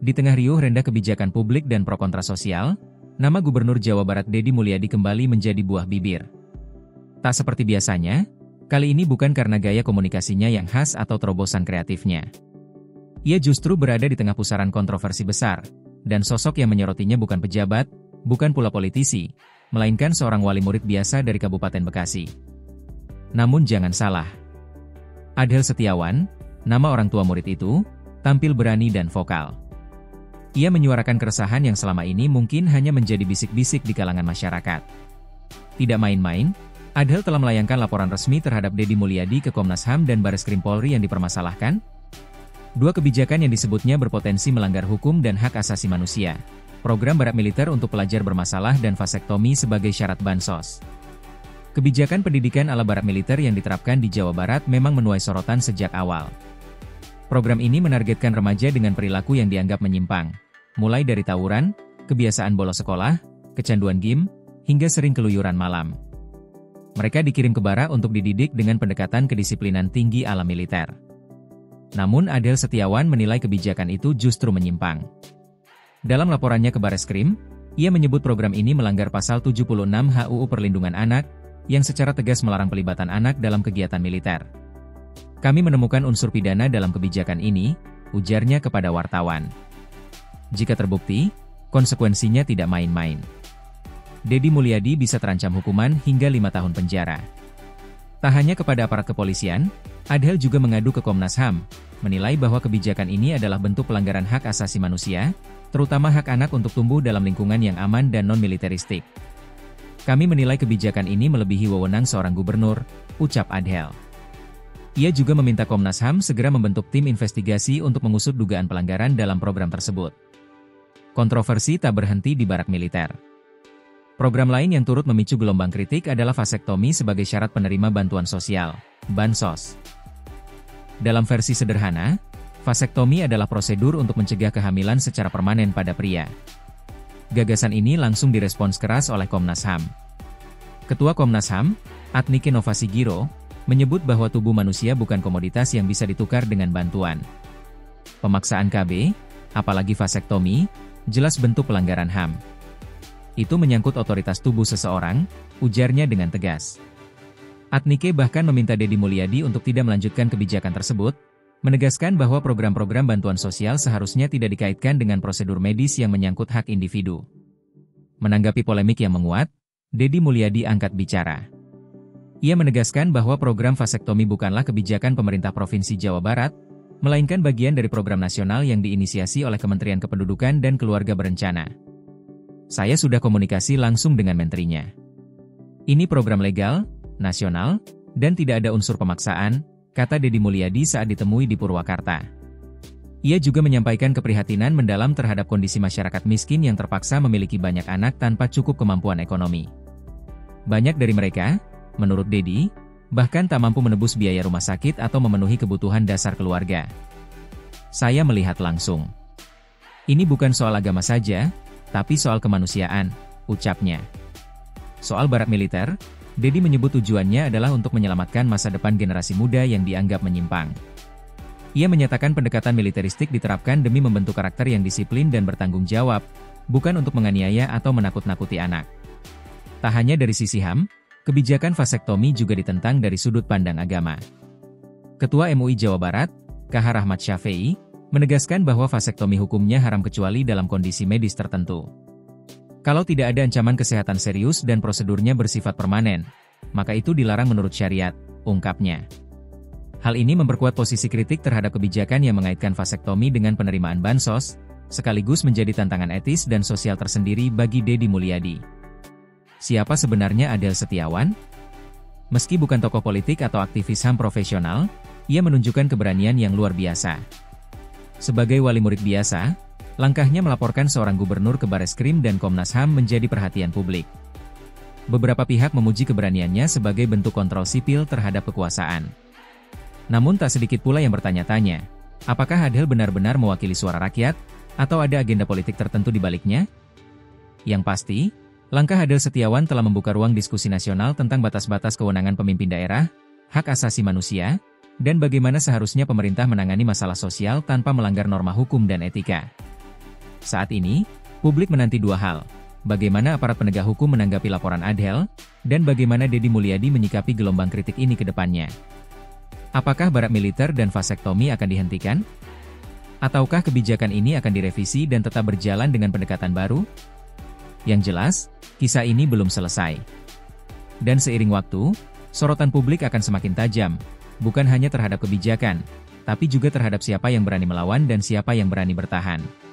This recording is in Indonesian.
Di tengah riuh rendah kebijakan publik dan pro kontra sosial, nama Gubernur Jawa Barat Deddy Mulyadi kembali menjadi buah bibir. Tak seperti biasanya, kali ini bukan karena gaya komunikasinya yang khas atau terobosan kreatifnya. Ia justru berada di tengah pusaran kontroversi besar, dan sosok yang menyerotinya bukan pejabat, bukan pula politisi, melainkan seorang wali murid biasa dari Kabupaten Bekasi. Namun jangan salah. Adhel Setiawan, nama orang tua murid itu, tampil berani dan vokal. Ia menyuarakan keresahan yang selama ini mungkin hanya menjadi bisik-bisik di kalangan masyarakat. Tidak main-main, Adhel telah melayangkan laporan resmi terhadap Deddy Mulyadi ke Komnas HAM dan Bareskrim Polri yang dipermasalahkan. Dua kebijakan yang disebutnya berpotensi melanggar hukum dan hak asasi manusia. Program barak militer untuk pelajar bermasalah dan vasektomi sebagai syarat bansos. Kebijakan pendidikan ala barak militer yang diterapkan di Jawa Barat memang menuai sorotan sejak awal. Program ini menargetkan remaja dengan perilaku yang dianggap menyimpang, mulai dari tawuran, kebiasaan bolos sekolah, kecanduan game, hingga sering keluyuran malam. Mereka dikirim ke barak untuk dididik dengan pendekatan kedisiplinan tinggi ala militer. Namun Adhel Setiawan menilai kebijakan itu justru menyimpang. Dalam laporannya ke Bareskrim, ia menyebut program ini melanggar pasal 76 HUU Perlindungan Anak, yang secara tegas melarang pelibatan anak dalam kegiatan militer. Kami menemukan unsur pidana dalam kebijakan ini, ujarnya kepada wartawan. Jika terbukti, konsekuensinya tidak main-main. Deddy Mulyadi bisa terancam hukuman hingga 5 tahun penjara. Tak hanya kepada aparat kepolisian, Adhel juga mengadu ke Komnas HAM, menilai bahwa kebijakan ini adalah bentuk pelanggaran hak asasi manusia, terutama hak anak untuk tumbuh dalam lingkungan yang aman dan non-militeristik. Kami menilai kebijakan ini melebihi wewenang seorang gubernur, ucap Adhel. Ia juga meminta Komnas HAM segera membentuk tim investigasi untuk mengusut dugaan pelanggaran dalam program tersebut. Kontroversi tak berhenti di barak militer. Program lain yang turut memicu gelombang kritik adalah vasektomi sebagai syarat penerima bantuan sosial, bansos. Dalam versi sederhana, vasektomi adalah prosedur untuk mencegah kehamilan secara permanen pada pria. Gagasan ini langsung direspons keras oleh Komnas HAM. Ketua Komnas HAM, Adnike Novasigiro, menyebut bahwa tubuh manusia bukan komoditas yang bisa ditukar dengan bantuan. Pemaksaan KB, apalagi vasektomi, jelas bentuk pelanggaran HAM. Itu menyangkut otoritas tubuh seseorang, ujarnya dengan tegas. Adnike bahkan meminta Deddy Mulyadi untuk tidak melanjutkan kebijakan tersebut, menegaskan bahwa program-program bantuan sosial seharusnya tidak dikaitkan dengan prosedur medis yang menyangkut hak individu. Menanggapi polemik yang menguat, Deddy Mulyadi angkat bicara. Ia menegaskan bahwa program vasektomi bukanlah kebijakan pemerintah Provinsi Jawa Barat, melainkan bagian dari program nasional yang diinisiasi oleh Kementerian Kependudukan dan Keluarga Berencana. Saya sudah komunikasi langsung dengan menterinya. Ini program legal, nasional, dan tidak ada unsur pemaksaan, kata Deddy Mulyadi saat ditemui di Purwakarta. Ia juga menyampaikan keprihatinan mendalam terhadap kondisi masyarakat miskin yang terpaksa memiliki banyak anak tanpa cukup kemampuan ekonomi. Banyak dari mereka, menurut Deddy, bahkan tak mampu menebus biaya rumah sakit atau memenuhi kebutuhan dasar keluarga. Saya melihat langsung. Ini bukan soal agama saja, tapi soal kemanusiaan, ucapnya. Soal barak militer, Deddy menyebut tujuannya adalah untuk menyelamatkan masa depan generasi muda yang dianggap menyimpang. Ia menyatakan pendekatan militeristik diterapkan demi membentuk karakter yang disiplin dan bertanggung jawab, bukan untuk menganiaya atau menakut-nakuti anak. Tak hanya dari sisi HAM, kebijakan vasektomi juga ditentang dari sudut pandang agama. Ketua MUI Jawa Barat, KH Rahmat Syafei, menegaskan bahwa vasektomi hukumnya haram kecuali dalam kondisi medis tertentu. Kalau tidak ada ancaman kesehatan serius dan prosedurnya bersifat permanen, maka itu dilarang menurut syariat, ungkapnya. Hal ini memperkuat posisi kritik terhadap kebijakan yang mengaitkan vasektomi dengan penerimaan bansos, sekaligus menjadi tantangan etis dan sosial tersendiri bagi Deddy Mulyadi. Siapa sebenarnya Adhel Setiawan? Meski bukan tokoh politik atau aktivis HAM profesional, ia menunjukkan keberanian yang luar biasa. Sebagai wali murid biasa, langkahnya melaporkan seorang gubernur ke Bareskrim dan Komnas HAM menjadi perhatian publik. Beberapa pihak memuji keberaniannya sebagai bentuk kontrol sipil terhadap kekuasaan. Namun tak sedikit pula yang bertanya-tanya, apakah Adhel benar-benar mewakili suara rakyat, atau ada agenda politik tertentu di baliknya? Yang pasti, langkah Adhel Setiawan telah membuka ruang diskusi nasional tentang batas-batas kewenangan pemimpin daerah, hak asasi manusia, dan bagaimana seharusnya pemerintah menangani masalah sosial tanpa melanggar norma hukum dan etika. Saat ini, publik menanti dua hal. Bagaimana aparat penegak hukum menanggapi laporan Adele, dan bagaimana Deddy Mulyadi menyikapi gelombang kritik ini ke depannya. Apakah barak militer dan vasektomi akan dihentikan? Ataukah kebijakan ini akan direvisi dan tetap berjalan dengan pendekatan baru? Yang jelas, kisah ini belum selesai. Dan seiring waktu, sorotan publik akan semakin tajam, bukan hanya terhadap kebijakan, tapi juga terhadap siapa yang berani melawan dan siapa yang berani bertahan.